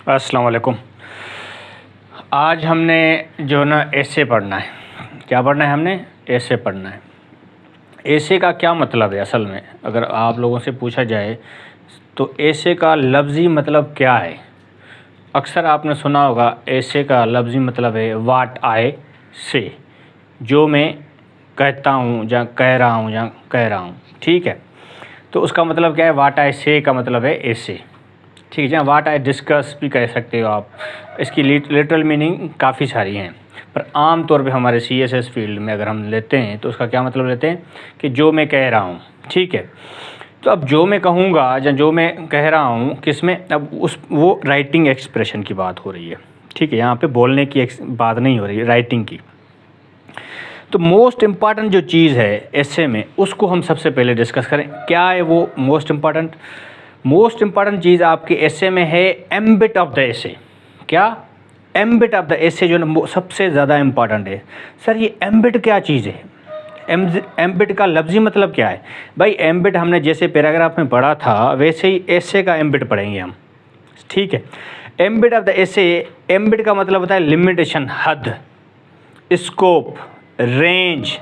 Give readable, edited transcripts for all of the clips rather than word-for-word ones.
अस्सलाम वालेकुम। आज हमने जो ना एसे पढ़ना है। क्या पढ़ना है? हमने एसे पढ़ना है। एसे का क्या मतलब है? असल में अगर आप लोगों से पूछा जाए तो एसे का लफ्ज़ी मतलब क्या है? अक्सर आपने सुना होगा एसे का लफ्ज़ी मतलब है वाट आई से, जो मैं कहता हूँ या कह रहा हूँ या कह रहा हूँ। ठीक है, तो उसका मतलब क्या है? वाट आई से का मतलब है एसे। ठीक है, जहाँ वाट आई डिस्कस भी कह सकते हो आप। इसकी लिटरल मीनिंग काफ़ी सारी हैं, पर आम तौर पे हमारे CSS फील्ड में अगर हम लेते हैं तो उसका क्या मतलब लेते हैं कि जो मैं कह रहा हूँ। ठीक है, तो अब जो मैं कहूँगा या जो मैं कह रहा हूँ किस में, अब उस वो राइटिंग एक्सप्रेशन की बात हो रही है। ठीक है, यहाँ पे बोलने की बात नहीं हो रही है, राइटिंग की। तो मोस्ट इम्पॉर्टेंट जो चीज़ है एसे में, उसको हम सबसे पहले डिस्कस करें। क्या है वो मोस्ट इम्पॉर्टेंट चीज़ आपके एसे में है? एम्बिट ऑफ द एसे। क्या? एम्बिट ऑफ द एसे जो ना सबसे ज़्यादा इम्पॉर्टेंट है। सर ये एम्बिट क्या चीज़ है? एम्बिट का लफ्ज़ी मतलब क्या है? भाई एम्बिट हमने जैसे पैराग्राफ में पढ़ा था वैसे ही एसे का एम्बिट पढ़ेंगे हम। ठीक है, ambit of the essay, ambit का मतलब होता है लिमिटेशन, हद, स्कोप, रेंज,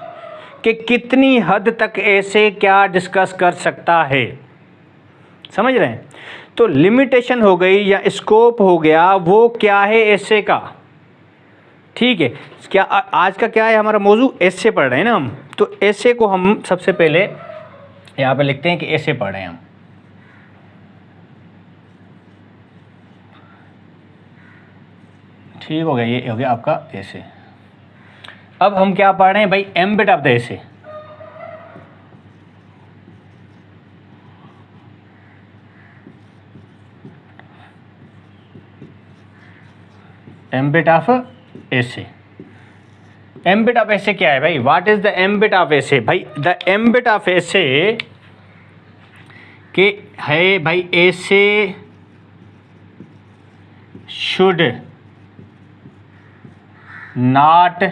कि कितनी हद तक एसे क्या डिस्कस कर सकता है। समझ रहे हैं? तो लिमिटेशन हो गई या स्कोप हो गया, वो क्या है एसे का। ठीक है, क्या आज का क्या है हमारा मौजू? एसे पढ़ रहे हैं ना हम। तो एसे को हम सबसे पहले यहाँ पे लिखते हैं कि एसे पढ़ रहे हैं हम। ठीक हो गया, ये हो गया आपका एसे। अब हम क्या पढ़ रहे हैं भाई? Ambit of the essay. Ambit of essay. Ambit of essay क्या है भाई? What is the ambit of essay? भाई द एम्बिट ऑफ एसे के है भाई, essay should not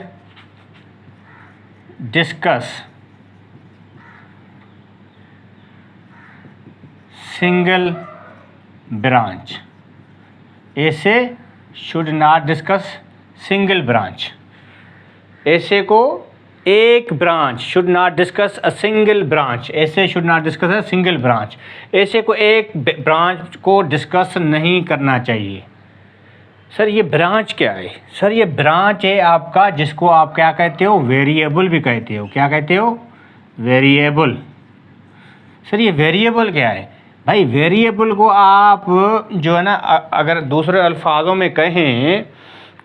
discuss single branch. Essay should not discuss single branch. Essay को एक branch, should not discuss a single branch. Essay should not discuss a single branch. Essay को एक branch को discuss नहीं करना चाहिए। सर ये branch क्या है? सर ये ब्रांच है आपका, जिसको आप क्या कहते हो? वेरिएबल भी कहते हो। क्या कहते हो? वेरिएबल। सर ये वेरिएबल क्या है? भाई वेरिएबल को आप जो है ना, अगर दूसरे अल्फाजों में कहें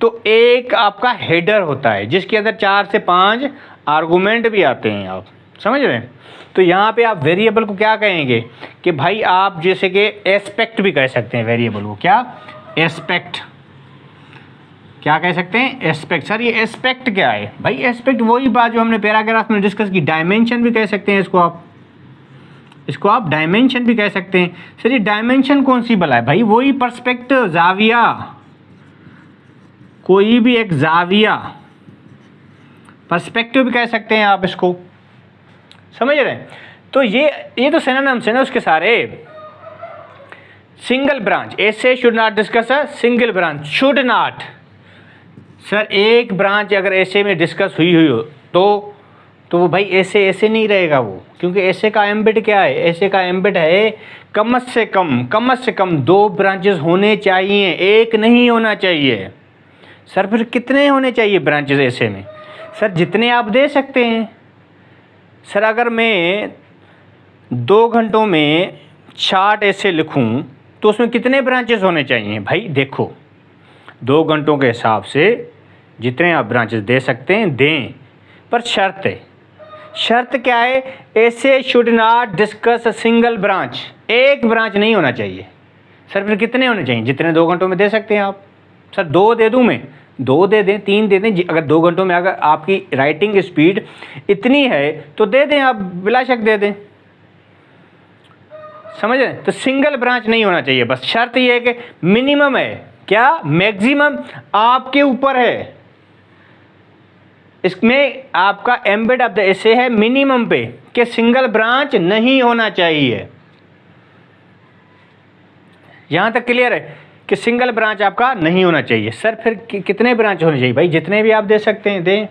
तो एक आपका हेडर होता है जिसके अंदर 4 से 5 आर्गूमेंट भी आते हैं। आप समझ रहे हैं? तो यहाँ पे आप वेरिएबल को क्या कहेंगे कि भाई आप जैसे कि एस्पेक्ट भी कह सकते हैं वेरिएबल को। क्या? एस्पेक्ट। क्या कह सकते हैं? एस्पेक्ट। सर ये एस्पेक्ट क्या है? भाई एस्पेक्ट वही बात जो हमने पैराग्राफ में डिस्कस की, डायमेंशन भी कह सकते हैं इसको आप डायमेंशन भी कह सकते हैं। सर ये डायमेंशन कौन सी भला है? भाई वही पर्सपेक्टिव, जाविया, कोई भी एक जाविया, पर्सपेक्टिव भी कह सकते हैं आप इसको। समझ रहे हैं? तो ये तो सिनोनिम्स है ना उसके सारे। Single branch, essay should not discuss a single branch. Should not. Sir एक ब्रांच अगर ऐसे में डिस्कस हुई हो तो वो भाई ऐसे नहीं रहेगा वो, क्योंकि ऐसे का एम्बिट क्या है? ऐसे का एम्बिट है कम से कम 2 ब्रांचेस होने चाहिए, एक नहीं होना चाहिए। सर फिर कितने होने चाहिए ब्रांचेस ऐसे में? सर जितने आप दे सकते हैं। सर अगर मैं 2 घंटों में 60 ऐसे लिखूं तो उसमें कितने ब्रांचेस होने चाहिए? भाई देखो, 2 घंटों के हिसाब से जितने आप ब्रांचेस दे सकते हैं दें, पर शर्त है। शर्त क्या है? ऐसे should not discuss a single branch. एक ब्रांच नहीं होना चाहिए। सर फिर कितने होने चाहिए? जितने 2 घंटों में दे सकते हैं आप। सर 2 दे दूं मैं? 2 दे दें, 3 दे दें। अगर 2 घंटों में अगर आपकी राइटिंग स्पीड इतनी है तो दे दें आप, बिला शक दे दें। समझ रहे? तो सिंगल ब्रांच नहीं होना चाहिए, बस शर्त ये है कि मिनिमम है। क्या? मैक्सिमम आपके ऊपर है। इसमें आपका एम्बेड ऑफ द एसे है मिनिमम पे कि सिंगल ब्रांच नहीं होना चाहिए। यहां तक क्लियर है? कि सिंगल ब्रांच आपका नहीं होना चाहिए। सर फिर कितने ब्रांच होने चाहिए? भाई जितने भी आप दे सकते हैं दें।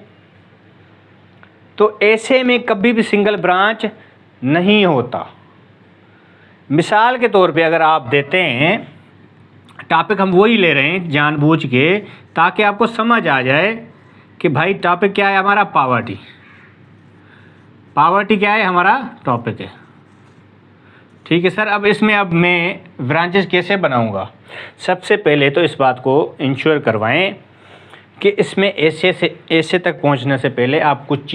तो ऐसे में कभी भी सिंगल ब्रांच नहीं होता। मिसाल के तौर पे अगर आप देते हैं, टॉपिक हम वही ले रहे हैं जानबूझ के, ताकि आपको समझ आ जाए कि भाई टॉपिक क्या है हमारा, पावर्टी। पावर्टी क्या है हमारा टॉपिक है, ठीक है सर। अब मैं ब्रांचेस कैसे बनाऊंगा? सबसे पहले तो इस बात को इंश्योर करवाएं कि इसमें ऐसे तक पहुंचने से पहले आप कुछ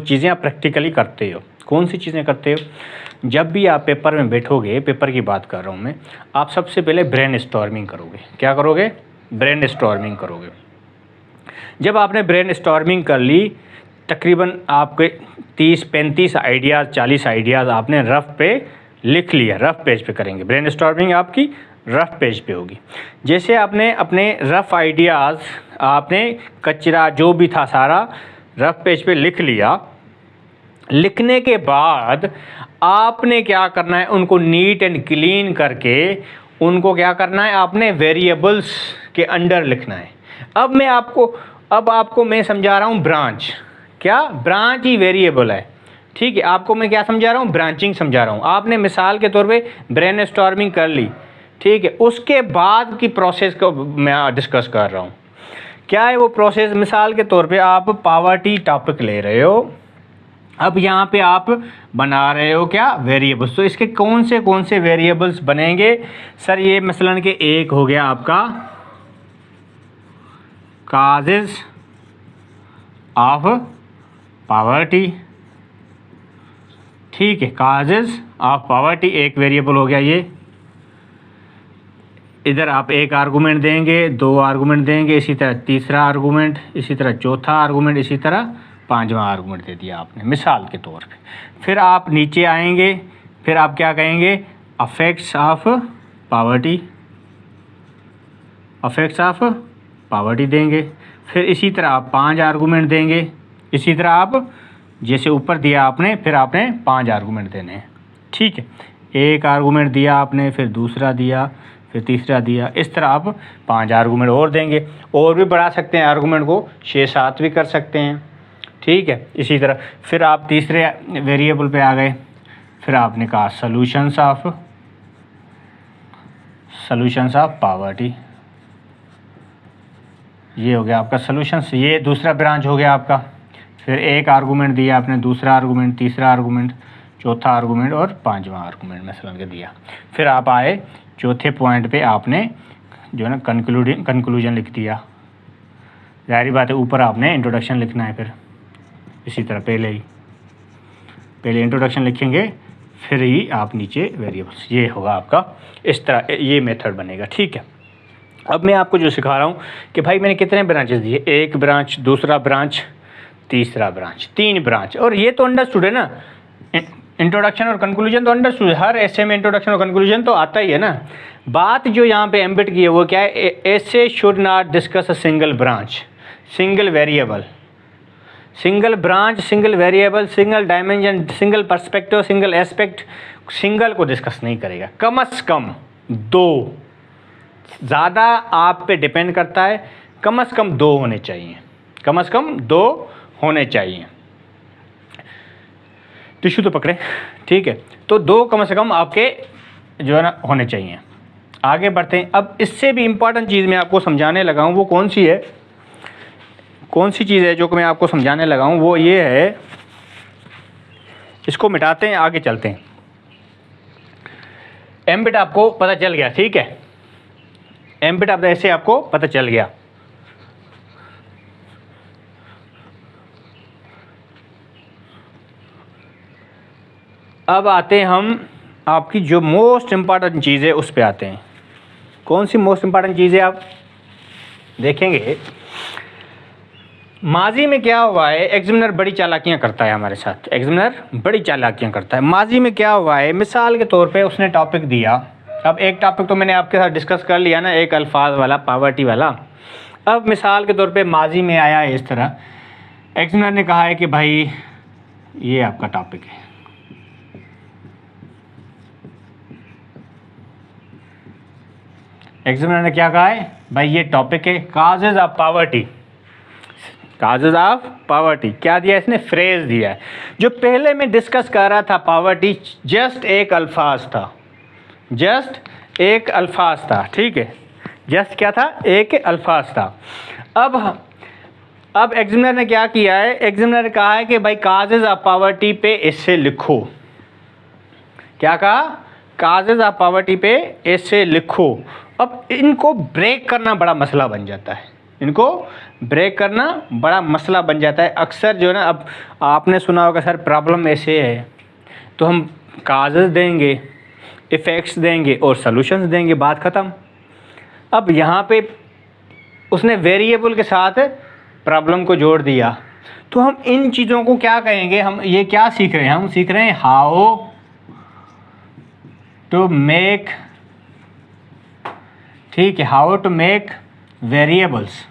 चीज़ें आप प्रैक्टिकली करते हो। कौन सी चीज़ें करते हो? जब भी आप पेपर में बैठोगे, पेपर की बात कर रहा हूँ मैं, आप सबसे पहले ब्रेन स्टॉर्मिंग करोगे। क्या करोगे? ब्रेन स्टॉर्मिंग करोगे। जब आपने ब्रेन स्टॉर्मिंग कर ली, तकरीबन आपके 30-35 आइडियाज़ 40 आइडियाज़ आपने रफ़ पे लिख लिया। रफ़ पेज पे करेंगे ब्रेन स्टॉर्मिंग, आपकी रफ़ पेज पे होगी। जैसे आपने अपने रफ़ आइडियाज़, आपने कचरा जो भी था सारा रफ़ पेज पे लिख लिया। लिखने के बाद आपने क्या करना है, उनको नीट एंड क्लीन करके उनको क्या करना है, आपने वेरिएबल्स के अंडर लिखना है। अब आपको मैं समझा रहा हूँ ब्रांच। क्या? ब्रांच ही वेरिएबल है, ठीक है। आपको मैं क्या समझा रहा हूँ? ब्रांचिंग समझा रहा हूँ। आपने मिसाल के तौर पे ब्रेन स्टॉर्मिंग कर ली, ठीक है। उसके बाद की प्रोसेस को मैं डिस्कस कर रहा हूँ। क्या है वो प्रोसेस? मिसाल के तौर पे आप पावर्टी टॉपिक ले रहे हो, अब यहाँ पे आप बना रहे हो क्या, वेरिएबल्स। तो इसके कौन से वेरिएबल्स बनेंगे? सर ये मसलन के एक हो गया आपका काजेस ऑफ पावर्टी, ठीक है। काजेस ऑफ पावर्टी एक वेरिएबल हो गया। ये इधर आप एक आर्गूमेंट देंगे, दो आर्गूमेंट देंगे, इसी तरह तीसरा आर्गूमेंट, इसी तरह चौथा आर्गूमेंट, इसी तरह पांचवा आर्गूमेंट दे दिया आपने मिसाल के तौर पे। फिर आप नीचे आएंगे, फिर आप क्या कहेंगे, affects of poverty, affects of poverty देंगे। फिर इसी तरह आप 5 आर्गूमेंट देंगे। इसी तरह आप जैसे ऊपर दिया आपने, फिर आपने 5 आर्गूमेंट देने हैं, ठीक है। एक आर्गूमेंट दिया आपने, फिर दूसरा दिया, फिर तीसरा दिया, इस तरह आप 5 आर्गूमेंट और देंगे। और भी बढ़ा सकते हैं आर्गूमेंट को, 6-7 भी कर सकते हैं, ठीक है। इसी तरह फिर आप तीसरे वेरिएबल पे आ गए, फिर आपने कहा सॉल्यूशंस ऑफ पावर्टी। ये हो गया आपका सॉल्यूशंस, ये दूसरा ब्रांच हो गया आपका। फिर एक आर्गूमेंट दिया आपने, दूसरा आर्गूमेंट, तीसरा आर्गूमेंट, चौथा आर्गूमेंट और पांचवा आर्गूमेंट मसलन के दिया। फिर आप आए चौथे पॉइंट पे, आपने जो है ना कंक्लूजन लिख दिया। जाहिर बात है ऊपर आपने इंट्रोडक्शन लिखना है। फिर इसी तरह पहले इंट्रोडक्शन लिखेंगे, फिर ही आप नीचे वेरिएबल्स। ये होगा आपका, इस तरह ये मेथड बनेगा, ठीक है। अब मैं आपको जो सिखा रहा हूँ कि भाई मैंने कितने ब्रांचेस दिए, एक ब्रांच, दूसरा ब्रांच, तीसरा ब्रांच, 3 ब्रांच। और ये तो अंडरस्टूड है ना, इंट्रोडक्शन और कंक्लूजन तो अंडरस्टूड है। हर ऐसे में इंट्रोडक्शन और कंक्लूजन तो आता ही है ना। बात जो यहाँ पे एम्बिट की है वो क्या है, ऐसे should not discuss a single branch, single variable, single branch, single variable, single dimension, single perspective, single aspect, single को डिस्कस नहीं करेगा। कम से कम 2, ज़्यादा आप पे डिपेंड करता है, कम से कम 2 होने चाहिए, कम से कम 2 होने चाहिए। टिश्यू तो पकड़े, ठीक है। तो 2 कम से कम आपके जो है ना होने चाहिए। आगे बढ़ते हैं। अब इससे भी इम्पॉर्टेंट चीज़ मैं आपको समझाने लगा हूँ, वो कौन सी है, कौन सी चीज़ है जो कि मैं आपको समझाने लगा हूँ, वो ये है। इसको मिटाते हैं, आगे चलते हैं। एम्बिट आपको पता चल गया, ठीक है। एम्बिट अब ऐसे आपको पता चल गया। अब आते हैं हम आपकी जो मोस्ट इम्पॉर्टेंट चीज़ है उस पे आते हैं। कौन सी मोस्ट इम्पॉर्टेंट चीज़ है आप देखेंगे। माजी में क्या हुआ है, एग्जामिनर बड़ी चालाकियां करता है हमारे साथ, एग्जामिनर बड़ी चालाकियां करता है। माजी में क्या हुआ है, मिसाल के तौर पे उसने टॉपिक दिया। अब एक टॉपिक तो मैंने आपके साथ डिस्कस कर लिया ना, एक अल्फाज वाला, पावर्टी वाला। अब मिसाल के तौर पे माजी में आया है इस तरह, एग्जामिनर ने कहा है कि भाई ये आपका टॉपिक है, एग्जामिनर ने क्या कहा है भाई, ये टॉपिक है causes of poverty, causes of poverty. क्या दिया इसने, फ्रेज दिया है। जो पहले मैं डिस्कस कर रहा था पावर्टी जस्ट एक अल्फाज था, जस्ट एक अल्फाज था, ठीक है, जस्ट क्या था, एक अल्फाज था। अब एग्जामिनर ने क्या किया है, एग्जामिनर ने कहा है कि भाई काजेज ऑफ पावर्टी पे इससे लिखो। क्या कहा, काजेज ऑफ पावर्टी पे इससे लिखो। अब इनको ब्रेक करना बड़ा मसला बन जाता है, इनको ब्रेक करना बड़ा मसला बन जाता है। अक्सर जो है ना, अब आपने सुना होगा सर प्रॉब्लम ऐसे है तो हम काजेज देंगे, इफ़ेक्ट्स देंगे और सॉल्यूशंस देंगे, बात ख़त्म। अब यहाँ पे उसने वेरिएबल के साथ प्रॉब्लम को जोड़ दिया, तो हम इन चीज़ों को क्या कहेंगे, हम ये क्या सीख रहे हैं, हम सीख रहे हैं हाउ टू मेक, ठीक है, हाउ टू मेक वेरिएबल्स।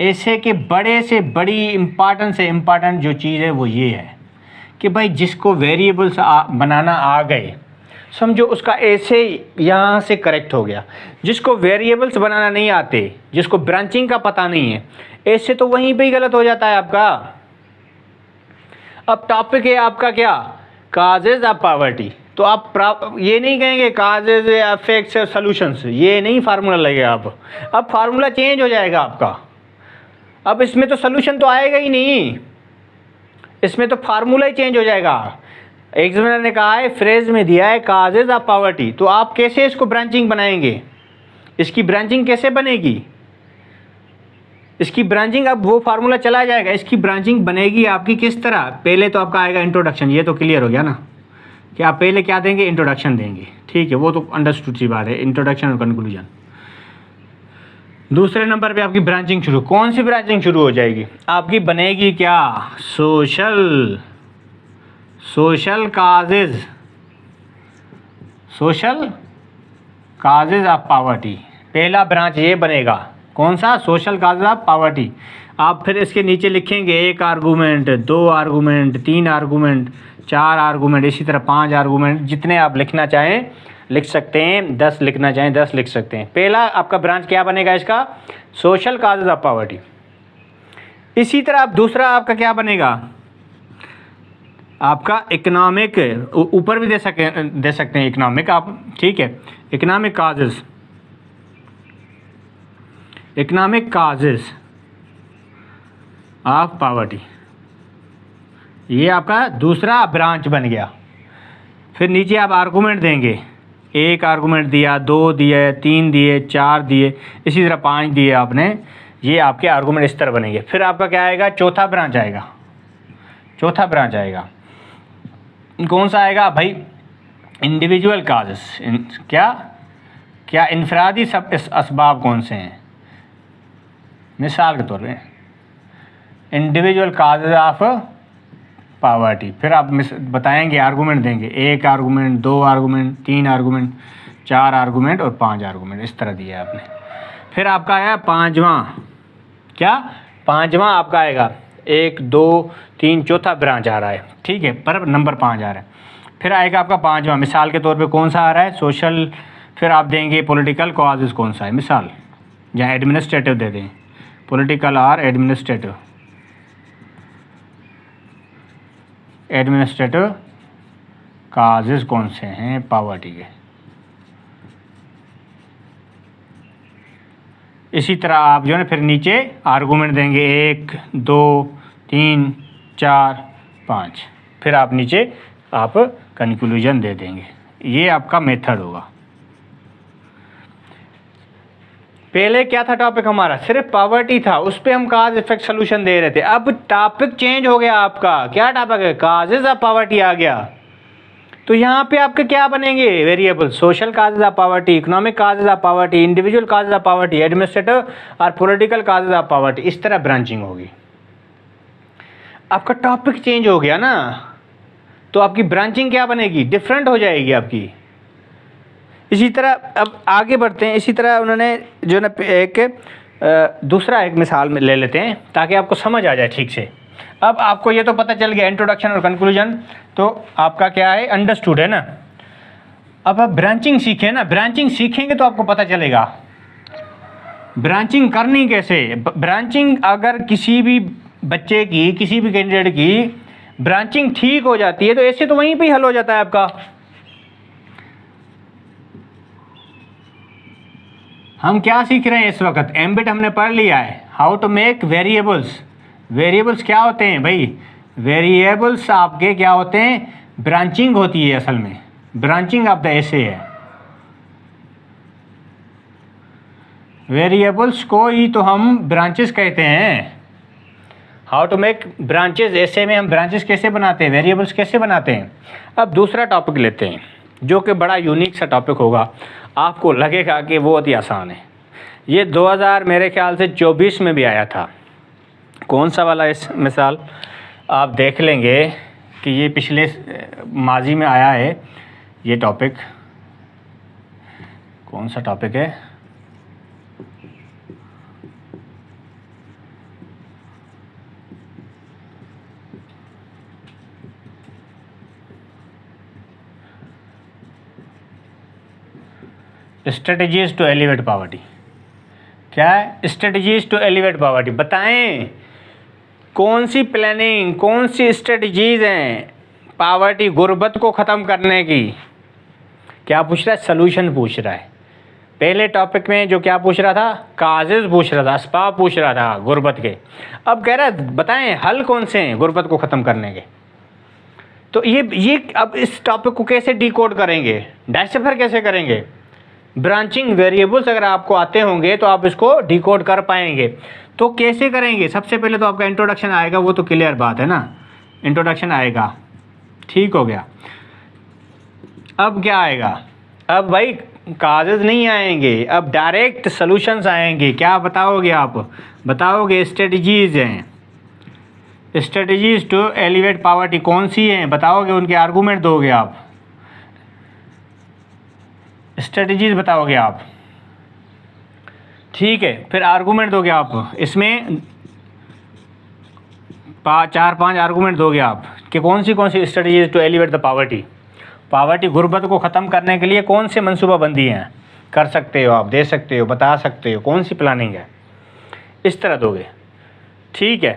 ऐसे के बड़े से बड़ी इम्पॉर्टेंट से इम्पॉर्टेंट जो चीज़ है वो ये है कि भाई जिसको वेरिएबल्स बनाना आ गए, समझो उसका ऐसे यहाँ से करेक्ट हो गया। जिसको वेरिएबल्स बनाना नहीं आते, जिसको ब्रांचिंग का पता नहीं है, ऐसे तो वहीं पे ही गलत हो जाता है आपका। अब टॉपिक है आपका क्या, काजेज ऑफ पावर्टी, तो आप ये नहीं कहेंगे काजेज इफेक्ट्स और सॉल्यूशंस, ये नहीं फार्मूला लगेगा। अब फार्मूला चेंज हो जाएगा आपका। अब इसमें तो सॉल्यूशन तो आएगा ही नहीं, इसमें तो फार्मूला ही चेंज हो जाएगा। एग्जामिनर ने कहा है, फ्रेज में दिया है काजेज ऑफ पावर्टी, तो आप कैसे इसको ब्रांचिंग बनाएंगे, इसकी ब्रांचिंग कैसे बनेगी, इसकी ब्रांचिंग, अब वो फार्मूला चला जाएगा, इसकी ब्रांचिंग बनेगी आपकी किस तरह। पहले तो आपका आएगा इंट्रोडक्शन, ये तो क्लियर हो गया ना कि आप पहले क्या देंगे, इंट्रोडक्शन देंगे, ठीक है, वो तो अंडरस्टूड सी बात है, इंट्रोडक्शन और कंक्लूजन। दूसरे नंबर पे आपकी ब्रांचिंग शुरू, कौन सी ब्रांचिंग शुरू हो जाएगी आपकी, बनेगी क्या, social causes, social causes of poverty. पहला ब्रांच ये बनेगा, कौन सा, सोशल काजेज ऑफ पावर्टी। आप फिर इसके नीचे लिखेंगे एक आर्गूमेंट, दो आर्गूमेंट, तीन आर्गूमेंट, चार आर्गूमेंट, इसी तरह 5 आर्गूमेंट, जितने आप लिखना चाहें लिख सकते हैं, 10 लिखना चाहें 10 लिख सकते हैं। पहला आपका ब्रांच क्या बनेगा इसका, सोशल काजेज ऑफ पावर्टी। इसी तरह आप दूसरा आपका क्या बनेगा, आपका इकोनॉमिक, ऊपर भी दे सकते हैं इकोनॉमिक आप, ठीक है, economic causes, economic causes of poverty, ये आपका दूसरा ब्रांच बन गया। फिर नीचे आप आर्गूमेंट देंगे, एक आर्गूमेंट दिया, 2 दिए, 3 दिए, 4 दिए, इसी तरह 5 दिए आपने, ये आपके आर्गूमेंट इस तरह बनेंगे। फिर आपका क्या आएगा, चौथा ब्रांच आएगा, चौथा ब्रांच आएगा, कौन सा आएगा भाई, इंडिविजुअल काजेस। क्या इनफरादी सब असबाब कौन से हैं, मिसाल के तौर पे इंडिविजुअल काजेज ऑफ पावर्टी। फिर आप बताएंगे, आर्गूमेंट देंगे, एक आर्गूमेंट, 2 आर्गूमेंट, 3 आर्गूमेंट, 4 आर्गूमेंट और 5 आर्गूमेंट, इस तरह दिया आपने। फिर आपका आया पांचवा, क्या, पांचवा आपका आएगा, 1 2 3, चौथा ब्रांच आ रहा है, ठीक है, पर नंबर 5 आ रहा है। फिर आएगा आपका पांचवा, मिसाल के तौर पे कौन सा आ रहा है, सोशल। फिर आप देंगे पॉलिटिकल कॉजेज़ कौन सा है, मिसाल, या एडमिनिस्ट्रेटिव दे दें, पॉलिटिकल और एडमिनिस्ट्रेटिव, एडमिनिस्ट्रेटिव काजेज़ कौन से हैं पावर्टी के। इसी तरह आप जो है ना फिर नीचे आर्गूमेंट देंगे, 1 2 3 4 5, फिर आप नीचे आप कंक्लूजन दे देंगे। ये आपका मेथड होगा। पहले क्या था टॉपिक हमारा, सिर्फ पावर्टी था, उस पर हम काज इफेक्ट सोल्यूशन दे रहे थे। अब टॉपिक चेंज हो गया आपका, क्या टॉपिक है, काजेज ऑफ पावर्टी आ गया। तो यहाँ पे आपके क्या बनेंगे variable, social causes of poverty, economic causes of poverty, individual causes of poverty, administrative और पॉलिटिकल काजेज ऑफ पावर्टी। इस तरह ब्रांचिंग होगी। आपका टॉपिक चेंज हो गया ना, तो आपकी ब्रांचिंग क्या बनेगी, डिफरेंट हो जाएगी आपकी। इसी तरह अब आगे बढ़ते हैं। इसी तरह उन्होंने जो ना एक दूसरा एक मिसाल में ले लेते हैं ताकि आपको समझ आ जाए ठीक से। अब आपको ये तो पता चल गया इंट्रोडक्शन और कंक्लूजन, तो आपका क्या है, अंडरस्टूड है ना। अब आप ब्रांचिंग सीखें ना, ब्रांचिंग सीखेंगे तो आपको पता चलेगा ब्रांचिंग करनी कैसे। ब्रांचिंग अगर किसी भी बच्चे की, किसी भी कैंडिडेट की ब्रांचिंग ठीक हो जाती है तो ऐसे तो वहीं पे ही हल हो जाता है आपका। हम क्या सीख रहे हैं इस वक्त, एम्बेड हमने पढ़ लिया है, how to make variables. Variables क्या होते हैं भाई, वेरिएबल्स आपके क्या होते हैं, ब्रांचिंग होती है असल में, ब्रांचिंग ऑफ द एसे है। वेरिएबल्स को ही तो हम ब्रांचेस कहते हैं। हाउ टू मेक ब्रांचेस, ऐसे में हम ब्रांचेस कैसे बनाते हैं, वेरिएबल्स कैसे बनाते हैं। अब दूसरा टॉपिक लेते हैं जो कि बड़ा यूनिक सा टॉपिक होगा, आपको लगेगा कि बहुत ही आसान है। ये 2000 मेरे ख्याल से 24 में भी आया था। कौन सा वाला इस मिसाल आप देख लेंगे कि ये पिछले माजी में आया है। ये टॉपिक कौन सा टॉपिक है, स्ट्रेटजीज टू एलिवेट पॉवर्टी। क्या है, स्ट्रेटजीज टू एलिवेट पॉवर्टी। बताएं कौन सी प्लानिंग, कौन सी स्ट्रेटजीज हैं पॉवर्टी, गुर्बत को ख़त्म करने की। क्या पूछ रहा है, सलूशन पूछ रहा है। पहले टॉपिक में जो क्या पूछ रहा था, काजेज पूछ रहा था, असबाब पूछ रहा था गुर्बत के। अब कह रहा है बताएं हल कौन से हैं गुर्बत को ख़त्म करने के। तो ये अब इस टॉपिक को कैसे डिकोड करेंगे, डिसिफर कैसे करेंगे। ब्रांचिंग वेरिएबल्स अगर आपको आते होंगे तो आप इसको डिकोड कर पाएंगे। तो कैसे करेंगे, सबसे पहले तो आपका इंट्रोडक्शन आएगा, वो तो क्लियर बात है ना, इंट्रोडक्शन आएगा, ठीक हो गया। अब क्या आएगा, अब भाई काजेज नहीं आएंगे, अब डायरेक्ट सॉल्यूशंस आएंगे। क्या बताओगे आप, बताओगे स्ट्रेटजीज हैं, स्ट्रेटजीज टू एलिवेट पॉवर्टी कौन सी हैं बताओगे, उनके आर्गूमेंट दोगे आप, स्ट्रेटजीज बताओगे आप, ठीक है। फिर आर्गूमेंट दोगे आप, इसमें 4-5 आर्गूमेंट दोगे आप कि कौन सी strategies to elevate the poverty. Poverty गुर्बत को ख़त्म करने के लिए कौन से मनसूबाबंदी हैं, कर सकते हो आप, दे सकते हो, बता सकते हो, कौन सी प्लानिंग है, इस तरह दोगे, ठीक है।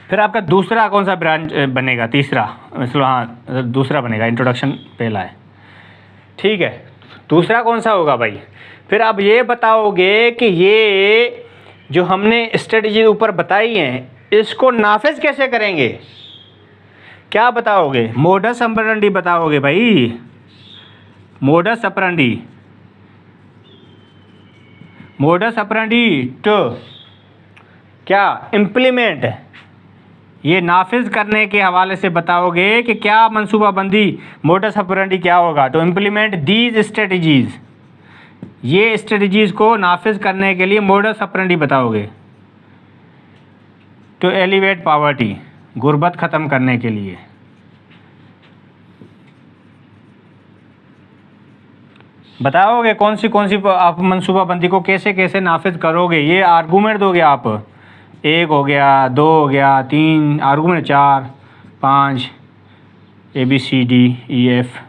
फिर आपका दूसरा कौन सा ब्रांच बनेगा, तीसरा मतलब हाँ दूसरा बनेगा, इंट्रोडक्शन पहला है, ठीक है। दूसरा कौन सा होगा भाई, फिर आप ये बताओगे कि ये जो हमने स्ट्रेटजी ऊपर बताई हैं इसको नाफिज कैसे करेंगे। क्या बताओगे, मोडस ऑपरेंडी बताओगे भाई, modus operandi, modus operandi to क्या इम्प्लीमेंट, ये नाफिज करने के हवाले से बताओगे कि क्या मंसूबाबंदी, मोडस ऑपरेंडी क्या होगा, टू इम्प्लीमेंट दीज स्ट्रेटजीज, ये स्ट्रेटजीज को नाफिज करने के लिए मोडस ऑपरेंडी बताओगे, टू एलिवेट पॉवर्टी, गुर्बत ख़त्म करने के लिए। बताओगे कौन सी आप मंसूबाबंदी को कैसे कैसे नाफिज करोगे, ये आर्गूमेंट दोगे आप, 1 हो गया, 2 हो गया, 3 आर्गूमेंट, 4 5 ABCDEF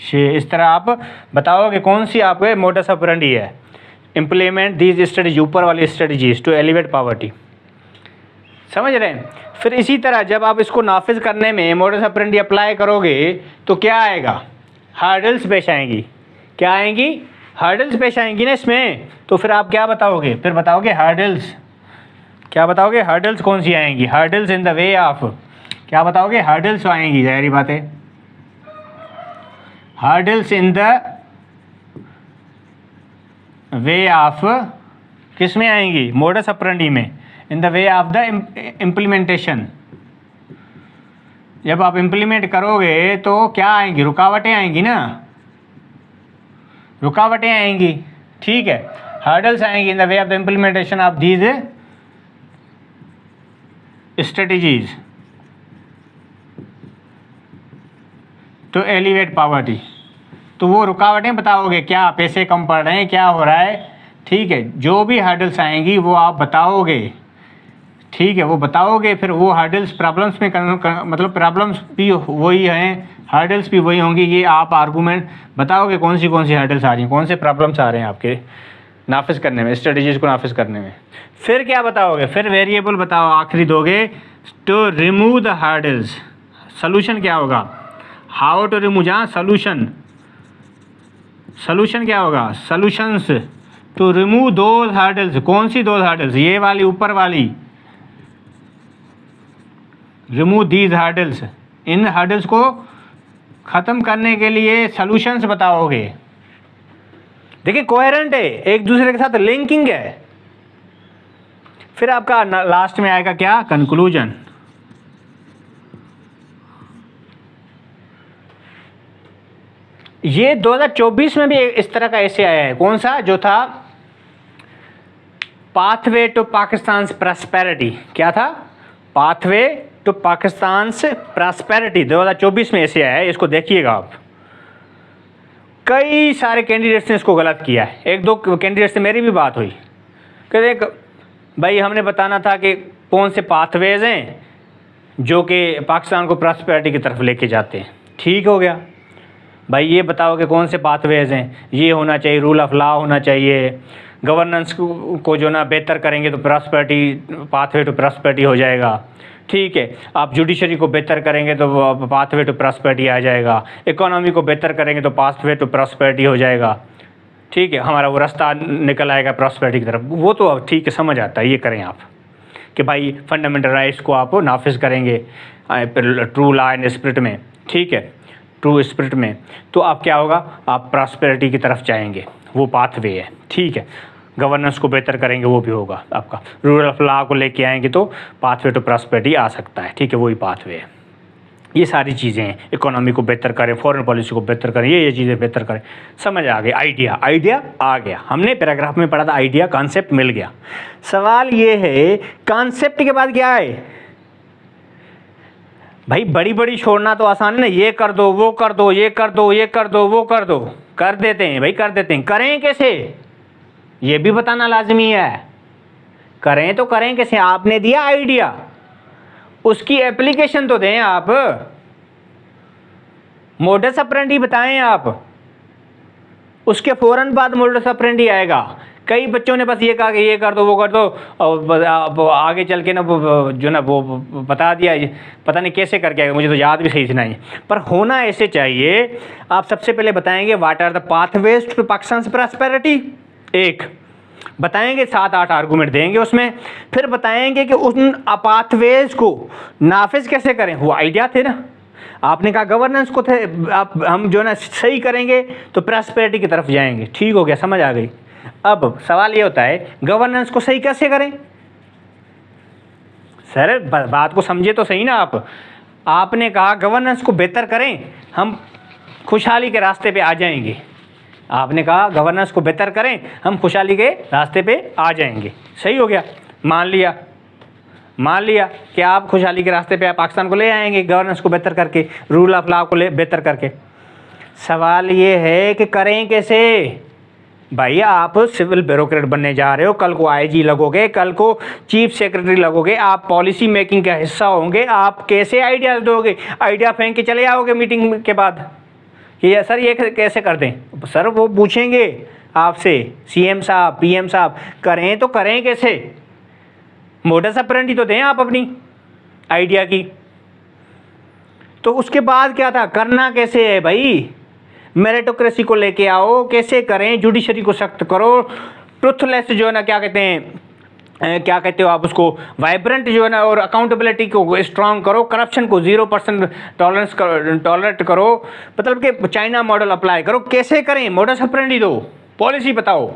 6, इस तरह आप बताओगे कौन सी आपके मोडस ऑपरेंडी है, इम्प्लीमेंट दीज स्ट्रेटजी, ऊपर वाली स्ट्रेटजीज टू एलिवेट पॉवर्टी, समझ रहे हैं। फिर इसी तरह जब आप इसको नाफिज करने में मोडस ऑपरेंडी अप्लाई करोगे तो क्या आएगा, हर्डल्स पेश आएंगी, क्या आएंगी, हर्डल्स पेश आएंगी ना इसमें। तो फिर आप क्या बताओगे, फिर बताओगे हर्डल्स, क्या बताओगे, हर्डल्स कौन सी आएंगी, hurdles in the way of, क्या बताओगे, हर्डल्स आएंगी, जाहिर बात है, hurdles in the way of, किस में आएंगी, मोडस ऑपरेंडी में, इन the way of the implementation. जब आप इम्प्लीमेंट करोगे तो क्या आएंगी, रुकावटें आएंगी ना, रुकावटें आएंगी, ठीक है। हर्डल्स आएंगी in the way of the implementation of these strategies to elevate poverty. तो वो रुकावटें बताओगे, क्या पैसे कम पड़ रहे हैं, क्या हो रहा है, ठीक है। जो भी हर्डल्स आएंगी वो आप बताओगे, ठीक है, वो बताओगे, फिर वो हर्डल्स प्रॉब्लम्स में मतलब प्रॉब्लम्स भी वही हैं, हर्डल्स भी वही होंगी। ये आप आर्गूमेंट बताओगे कौन सी हर्डल्स आ रही हैं, कौन से प्रॉब्लम्स आ रहे हैं आपके नाफिज करने में, स्ट्रेटजीज को नाफिज करने में। फिर क्या बताओगे, फिर वेरिएबल बताओ आखिरी दोगे, to remove the hurdles. Solution क्या होगा, हाउ टू रिमूव, जहाँ सोल्यूशन क्या होगा, solutions to remove those hurdles. कौन सी दोज हर्डल्स, ये वाली ऊपर वाली, रिमूव दीज हर्डल्स। इन हर्डल्स को ख़त्म करने के लिए सॉल्यूशंस बताओगे। देखिए कोहेरेंट है, एक दूसरे के साथ लिंकिंग है। फिर आपका लास्ट में आएगा क्या, कंक्लूजन। ये 2024 में भी इस तरह का ऐसे आया है, कौन सा, जो था पाथवे टू पाकिस्तान प्रॉस्पेरिटी। क्या था, पाथवे टू पाकिस्तान प्रॉस्पेरिटी, 2024 में ऐसे आया है। इसको देखिएगा आप, कई सारे कैंडिडेट्स ने इसको गलत किया है। एक दो कैंडिडेट से मेरी भी बात हुई कि देख भाई, हमने बताना था कि कौन से पाथवेज हैं जो कि पाकिस्तान को प्रॉस्पेरिटी की तरफ लेके जाते हैं। ठीक हो गया भाई, ये बताओ कि कौन से पाथवेज हैं। ये होना चाहिए, रूल ऑफ लॉ होना चाहिए, गवर्नेंस को जो ना बेहतर करेंगे तो प्रॉस्पेरिटी, पाथवे टू प्रॉस्पेरिटी हो जाएगा। ठीक है, आप जुडिशरी को बेहतर करेंगे तो पाथवे टू प्रॉस्पेरिटी आ जाएगा, इकोनॉमी को बेहतर करेंगे तो पाथवे टू प्रॉस्पेरिटी हो जाएगा। ठीक है, हमारा वो रास्ता निकल आएगा प्रॉस्पेरिटी की तरफ। वो तो ठीक है, समझ आता है, ये करें आप कि भाई फंडामेंटल राइट्स को आप नाफिज करेंगे ट्रू लॉ एंड स्पिरिट में। ठीक है, ट्रू स्पिरिट में, तो आप क्या होगा, आप प्रॉस्पेरिटी की तरफ जाएंगे, वो पाथवे है। ठीक है, गवर्नेंस को बेहतर करेंगे, वो भी होगा आपका। रूल ऑफ लॉ को लेके आएंगे तो पाथवे टू प्रॉस्पेरिटी आ सकता है। ठीक है, वही पाथवे है। ये सारी चीज़ें हैं, इकोनॉमी को बेहतर करें, फॉरेन पॉलिसी को बेहतर करें, ये चीज़ें बेहतर करें। समझ आ गई, आइडिया आ गया। हमने पैराग्राफ में पढ़ा था, आइडिया कॉन्सेप्ट मिल गया। सवाल ये है, कॉन्सेप्ट के बाद क्या है भाई, बड़ी बड़ी छोड़ना तो आसान है ना, ये कर दो, वो कर दो, ये कर दो, ये कर दो, वो कर दो, कर देते हैं भाई, कर देते हैं। करें कैसे, ये भी बताना लाजमी है। करें तो करें कैसे, आपने दिया आइडिया, उसकी एप्लीकेशन तो दें आप, मोडस ऑपरेंडी बताएं आप, उसके फ़ौरन बाद मोडस ऑपरेंडी आएगा। कई बच्चों ने बस ये कहा कि ये कर दो, वो कर दो, और आगे चल के ना जो ना वो बता दिया, पता नहीं कैसे करके आएगा, मुझे तो याद भी सही से नहीं। पर होना ऐसे चाहिए, आप सबसे पहले बताएंगे what are the pathways to Pakistan prosperity, एक बताएंगे, 7-8 आर्गूमेंट देंगे उसमें। फिर बताएंगे कि उन पाथवेज को नाफिज कैसे करें। वो आइडिया थे ना, आपने कहा गवर्नेंस को थे, आप हम जो ना सही करेंगे तो प्रॉस्पेरिटी की तरफ जाएंगे। ठीक हो गया, समझ आ गई। अब सवाल ये होता है, गवर्नेंस को सही कैसे करें। सर बात को समझे तो सही ना आप। आपने कहा गवर्नेंस को बेहतर करें, हम खुशहाली के रास्ते पे आ जाएंगे। आपने कहा गवर्नेंस को बेहतर करें, हम खुशहाली के रास्ते पे आ जाएंगे। सही हो गया, मान लिया कि आप खुशहाली के रास्ते पे पाकिस्तान को ले आएंगे, गवर्नेंस को बेहतर करके, रूल ऑफ लॉ को बेहतर करके। सवाल ये है कि करें कैसे। भाई आप सिविल ब्यूरोक्रेट बनने जा रहे हो, कल को आईजी लगोगे, कल को चीफ सेक्रेटरी लगोगे, आप पॉलिसी मेकिंग का हिस्सा होंगे। आप कैसे आइडियाज़ दोगे, आइडिया फेंक के चले आओगे मीटिंग के बाद कि सर ये कैसे कर दें। सर वो पूछेंगे आपसे, सीएम साहब, पीएम साहब, करें तो करें कैसे, मोडस ऑपरेंडी तो दें आप अपनी आइडिया की। तो उसके बाद क्या था, करना कैसे है भाई, मेरिटोक्रेसी को लेके आओ, कैसे करें, जुडिशरी को सख्त करो, ट्रुथलेस जो है ना, क्या कहते हो आप उसको, वाइब्रेंट जो है ना, और अकाउंटेबिलिटी को स्ट्रांग करो, करप्शन को 0% टॉलरेट करो, मतलब कि चाइना मॉडल अप्लाई करो। कैसे करें, मोडस ऑपरेंडी दो, पॉलिसी बताओ,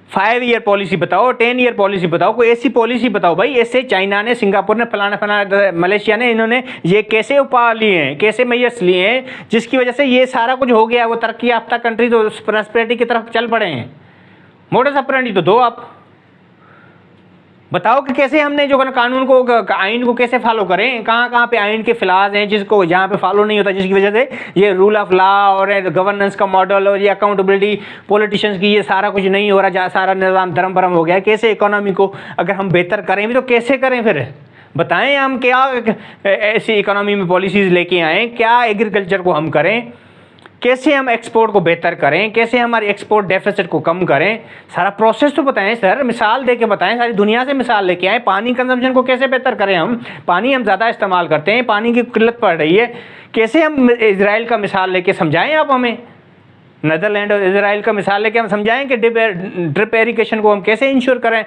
5 ईयर पॉलिसी बताओ, 10 ईयर पॉलिसी बताओ, कोई ऐसी पॉलिसी बताओ भाई। ऐसे चाइना ने, सिंगापुर ने, फलाना मलेशिया ने, इन्होंने ये कैसे उपाय लिए हैं, कैसे मेजर्स लिए हैं, जिसकी वजह से ये सारा कुछ हो गया। वो तरक्की याफ्ता कंट्री तो प्रॉस्पेरिटी की तरफ चल पड़े हैं। मोडस ऑपरेंडी तो दो आप, बताओ कि कैसे हमने जो कानून को, आइन को कैसे फॉलो करें, कहाँ कहाँ पे आइन के फिलाज हैं जिसको जहाँ पे फॉलो नहीं होता, जिसकी वजह से ये रूल ऑफ लॉ और गवर्नेंस का मॉडल और ये अकाउंटेबिलिटी पॉलिटिशियंस की, ये सारा कुछ नहीं हो रहा, सारा निज़ाम धर्म भरम हो गया है। कैसे इकोनॉमी को अगर हम बेहतर करें भी तो कैसे करें, फिर बताएं हम क्या ऐसी इकोनॉमी में पॉलिसीज़ लेके आएँ, क्या एग्रीकल्चर को हम करें, कैसे हम एक्सपोर्ट को बेहतर करें, कैसे हमारे एक्सपोर्ट डेफिसिट को कम करें, सारा प्रोसेस तो बताएं सर, मिसाल दे के बताएं, सारी दुनिया से मिसाल लेके आए। पानी कंजम्पशन को कैसे बेहतर करें, हम पानी हम ज़्यादा इस्तेमाल करते हैं, पानी की किल्लत पड़ रही है, कैसे हम इजराइल का मिसाल लेके समझाएं आप हमें, नीदरलैंड और इजराइल का मिसाल लेके हम समझाएं कि ड्रिप इरिगेशन को हम कैसे इंश्योर करें,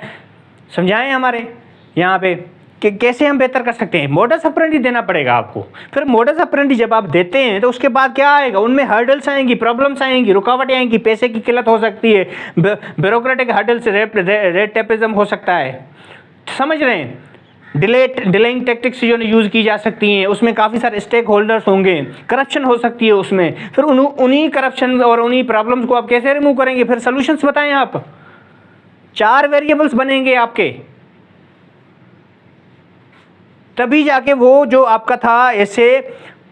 समझाएं हमारे यहाँ पे कि कैसे हम बेहतर कर सकते हैं। मोडस ऑपरेंडी देना पड़ेगा आपको। फिर मोडस ऑपरेंडी जब आप देते हैं तो उसके बाद क्या आएगा, उनमें हर्डल्स आएंगी, प्रॉब्लम्स आएंगी, रुकावटें आएंगी, पैसे की किल्लत हो सकती है, ब्यूरोक्रेटिक हर्डल्स, रेट टेपिज्म हो सकता है, समझ रहे हैं, डिलेइंग टैक्टिक्स जो यूज़ की जा सकती हैं, उसमें काफ़ी सारे स्टेक होल्डर्स होंगे, करप्शन हो सकती है उसमें, फिर उन्हीं करप्शन और उन्हीं प्रॉब्लम्स को आप कैसे रिमूव करेंगे, फिर सोल्यूशंस बताएं आप। 4 वेरिएबल्स बनेंगे आपके, तभी जाके वो जो आपका था ऐसे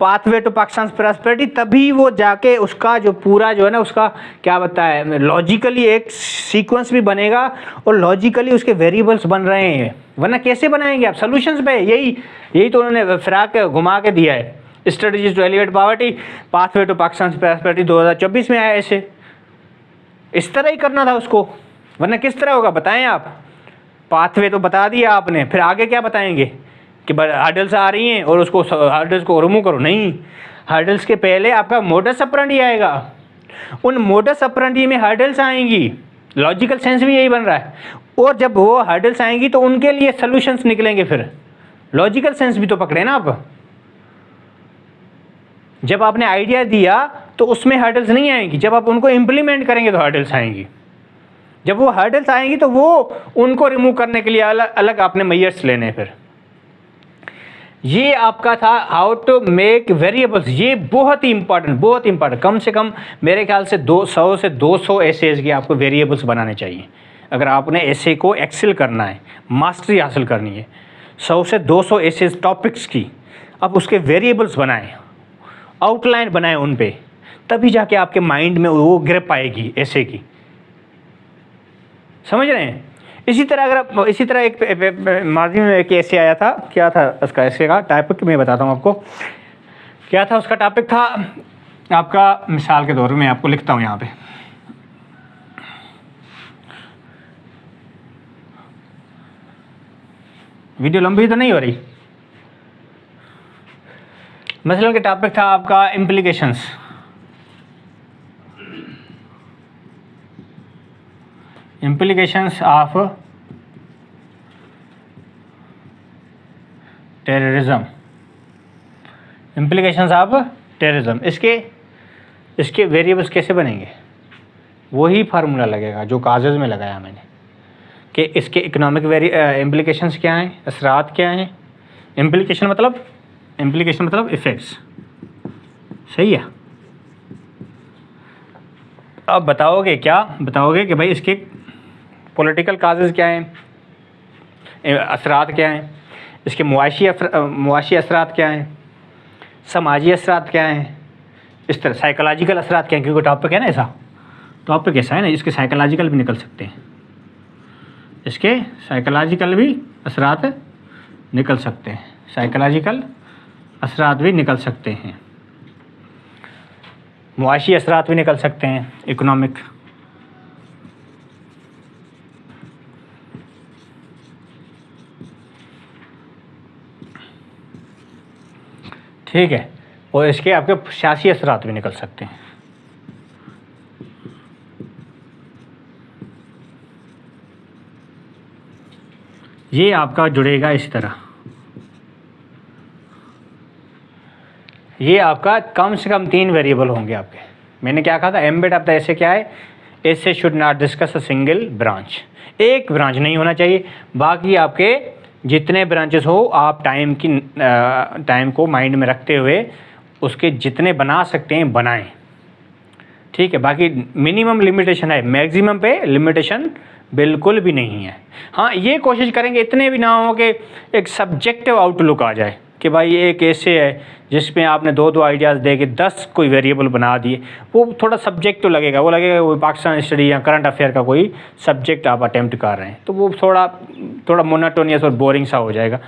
पाथवे टू पाकिस्तान प्रॉस्पेरिटी, तभी वो जाके उसका जो पूरा जो है ना, उसका क्या बताया है, लॉजिकली एक सीक्वेंस भी बनेगा और लॉजिकली उसके वेरिएबल्स बन रहे हैं, वरना कैसे बनाएंगे आप सोल्यूशंस पे। यही तो उन्होंने फिराक घुमा के दिया है, strategies to elevate poverty, pathway to Pakistan prosperity 2024 में आया। ऐसे इस तरह ही करना था उसको, वरना किस तरह होगा बताएं आप। पाथवे तो बता दिया आपने, फिर आगे क्या बताएंगे कि हर्डल्स आ रही हैं और उसको हर्डल्स को रिमूव करो, नहीं, हर्डल्स के पहले आपका मोडस ऑपरेंडी आएगा, उन मोडस ऑपरेंडी में हर्डल्स आएंगी, लॉजिकल सेंस भी यही बन रहा है, और जब वो हर्डल्स आएंगी तो उनके लिए सॉल्यूशंस निकलेंगे। फिर लॉजिकल सेंस भी तो पकड़े ना आप। जब आपने आइडिया दिया तो उसमें हर्डल्स नहीं आएंगी, जब आप उनको इम्प्लीमेंट करेंगे तो हर्डल्स आएंगी। जब वो हर्डल्स आएंगी तो वो उनको रिमूव करने के लिए अलग अलग आपने मेजर्स लेने। फिर ये आपका था हाउ टू मेक वेरिएबल्स। ये बहुत ही इंपॉर्टेंट, कम से कम मेरे ख्याल से 100 से 200 एसेज के आपको वेरिएबल्स बनाने चाहिए अगर आपने एसे को एक्सेल करना है, मास्टरी हासिल करनी है। 100 से 200 एसेज टॉपिक्स की अब उसके वेरिएबल्स बनाएं, आउटलाइन बनाएं उन पे, तभी जाके आपके माइंड में वो ग्रिप आएगी एसे की, समझ रहे हैं। इसी तरह एक माजी में एक ऐसे आया था, क्या था उसका ऐसे का टॉपिक, मैं बताता हूँ आपको क्या था उसका टॉपिक था आपका। मिसाल के तौर में आपको लिखता हूँ यहाँ पे, वीडियो लंबी तो नहीं हो रही। मसलन के टॉपिक था आपका implications of terrorism, इसके वेरिएबल्स कैसे बनेंगे, वही फार्मूला लगेगा जो कागज़ में लगाया मैंने कि इसके इकोनॉमिक इम्प्लीकेशंस क्या हैं, असरात क्या हैं। इम्प्लीकेशन मतलब इफ़ेक्ट्स, सही है। अब बताओगे कि भाई इसके पॉलिटिकल काजेज़ क्या हैं, असरात क्या हैं, इसके मुआशी असरात क्या हैं, समाजी असरात क्या हैं, इस तरह साइकोलॉजिकल असरात क्या हैं, क्योंकि टॉपिक है ना ऐसा, टॉपिक ऐसा है ना, इसके साइकोलॉजिकल भी निकल सकते हैं, इसके साइकोलॉजिकल भी असरात निकल सकते हैं, साइकोलॉजिकल असरात भी निकल सकते हैं, मुआशी असरात भी निकल सकते हैं, इकोनॉमिक। ठीक है, और इसके आपके सियासी असरात भी निकल सकते हैं। ये आपका जुड़ेगा इस तरह, ये आपका कम से कम 3 वेरिएबल होंगे आपके। मैंने क्या कहा था, एम्बेड ऑफ द ऐसे क्या है, ऐसे should not discuss a single branch, एक ब्रांच नहीं होना चाहिए, बाकी आपके जितने ब्रांचेस हो आप टाइम को माइंड में रखते हुए उसके जितने बना सकते हैं बनाएं, ठीक है। बाकी मिनिमम लिमिटेशन है, मैक्सिमम पे लिमिटेशन बिल्कुल भी नहीं है। हाँ, ये कोशिश करेंगे इतने भी ना हो कि एक सब्जेक्टिव आउटलुक आ जाए कि भाई एक ऐसे है जिसमें आपने दो आइडियाज़ दे के 10 कोई वेरिएबल बना दिए, वो थोड़ा सब्जेक्टिव लगेगा, वो लगेगा वो पाकिस्तान स्टडी या करंट अफेयर का कोई सब्जेक्ट आप अटेम्प्ट कर रहे हैं, तो वो थोड़ा मोनोटोनियस और बोरिंग सा हो जाएगा।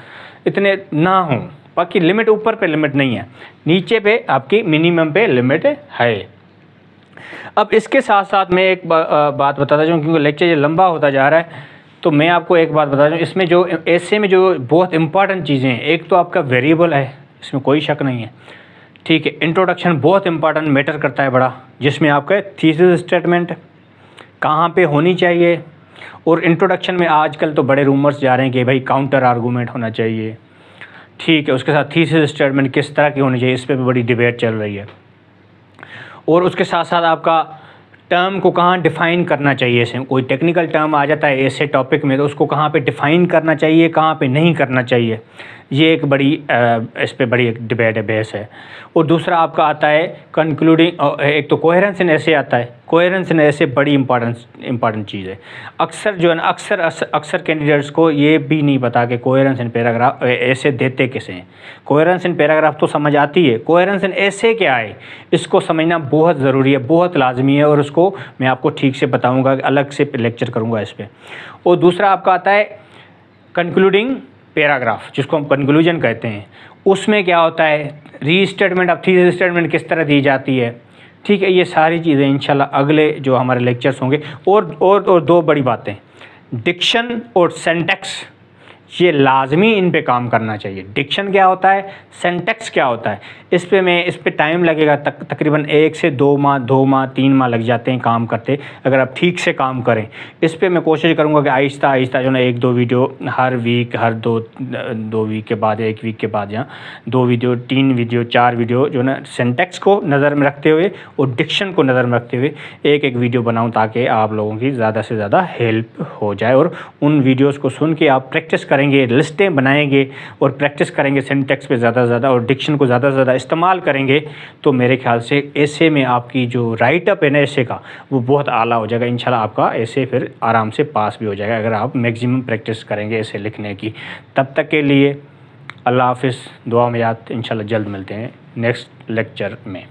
इतने ना हो, बाकी लिमिट ऊपर पे लिमिट नहीं है, नीचे पे आपकी मिनिमम पे लिमिट है। अब इसके साथ साथ मैं एक बात बताता जाऊँ, क्योंकि लेक्चर ये लंबा होता जा रहा है, तो मैं आपको एक बात बता दूँ, इसमें जो ऐसे में जो बहुत इंपॉर्टेंट चीज़ें हैं, एक तो आपका वेरिएबल है, इसमें कोई शक नहीं है, ठीक है। इंट्रोडक्शन बहुत इंपॉर्टेंट मैटर करता है बड़ा, जिसमें आपका थीसिस स्टेटमेंट कहाँ पे होनी चाहिए, और इंट्रोडक्शन में आजकल तो बड़े रूमर्स जा रहे हैं कि भाई काउंटर आर्गूमेंट होना चाहिए, ठीक है। उसके साथ थीसिस स्टेटमेंट किस तरह की होनी चाहिए, इस पर भी बड़ी डिबेट चल रही है। और उसके साथ साथ आपका टर्म को कहाँ डिफ़ाइन करना चाहिए, ऐसे कोई टेक्निकल टर्म आ जाता है ऐसे टॉपिक में, तो उसको कहाँ पे डिफ़ाइन करना चाहिए, कहाँ पे नहीं करना चाहिए, ये एक बड़ी इस पे बड़ी एक डिबेट है, बहस है। और दूसरा आपका आता है कंक्लूडिंग, एक तो कोहेरेंस इन ऐसे आता है, कोहेरेंस इन ऐसे बड़ी इंपॉर्टेंट चीज़ है। अक्सर जो है ना, अक्सर कैंडिडेट्स को ये भी नहीं पता कि कोहेरेंस इन पैराग्राफ ऐसे देते कैसे हैं। कोहेरेंस इन पैराग्राफ तो समझ आती है, कोहेरेंस इन ऐसे क्या है इसको समझना बहुत ज़रूरी है, बहुत लाजमी है, और उसको मैं आपको ठीक से बताऊँगा, अलग से लेक्चर करूँगा इस पर। और दूसरा आपका आता है कंक्लूडिंग पैराग्राफ, जिसको हम कंक्लूजन कहते हैं। उसमें क्या होता है, रीस्टेटमेंट ऑफ थीसिस स्टेटमेंट किस तरह दी जाती है, ठीक है। ये सारी चीज़ें इंशाल्लाह अगले जो हमारे लेक्चर्स होंगे। और दो बड़ी बातें, डिक्शन और सेंटेक्स, ये लाजमी इन पे काम करना चाहिए। डिक्शन क्या होता है, सेंटेक्स क्या होता है, इस पे टाइम लगेगा, तकरीबन 1 से 2 माह 3 माह लग जाते हैं काम करते, अगर आप ठीक से काम करें। इस पे मैं कोशिश करूँगा कि आहिस्ता आहिस्ता जो ना 1-2 वीडियो हर वीक, हर 2 वीक के बाद, 1 वीक के बाद, या 2 वीडियो, 3 वीडियो, 4 वीडियो जो ना सेंटेक्स को नज़र में रखते हुए और डिक्शन को नज़र में रखते हुए एक वीडियो बनाऊँ, ताकि आप लोगों की ज़्यादा से ज़्यादा हेल्प हो जाए। और उन वीडियोज़ को सुन के आप प्रैक्टिस करेंगे, लिस्टें बनाएंगे और प्रैक्टिस करेंगे सेंटेक्स पे ज़्यादा से ज़्यादा, और डिक्शन को ज़्यादा से ज़्यादा इस्तेमाल करेंगे, तो मेरे ख्याल से ऐसे में आपकी जो राइटअप है ना ऐसे का, वो बहुत आला हो जाएगा इंशाल्लाह। आपका ऐसे फिर आराम से पास भी हो जाएगा, अगर आप मैक्सिमम प्रैक्टिस करेंगे ऐसे लिखने की। तब तक के लिए अल्लाह हाफ़िज़, दुआ में याद, इंशाल्लाह जल्द मिलते हैं नेक्स्ट लेक्चर में।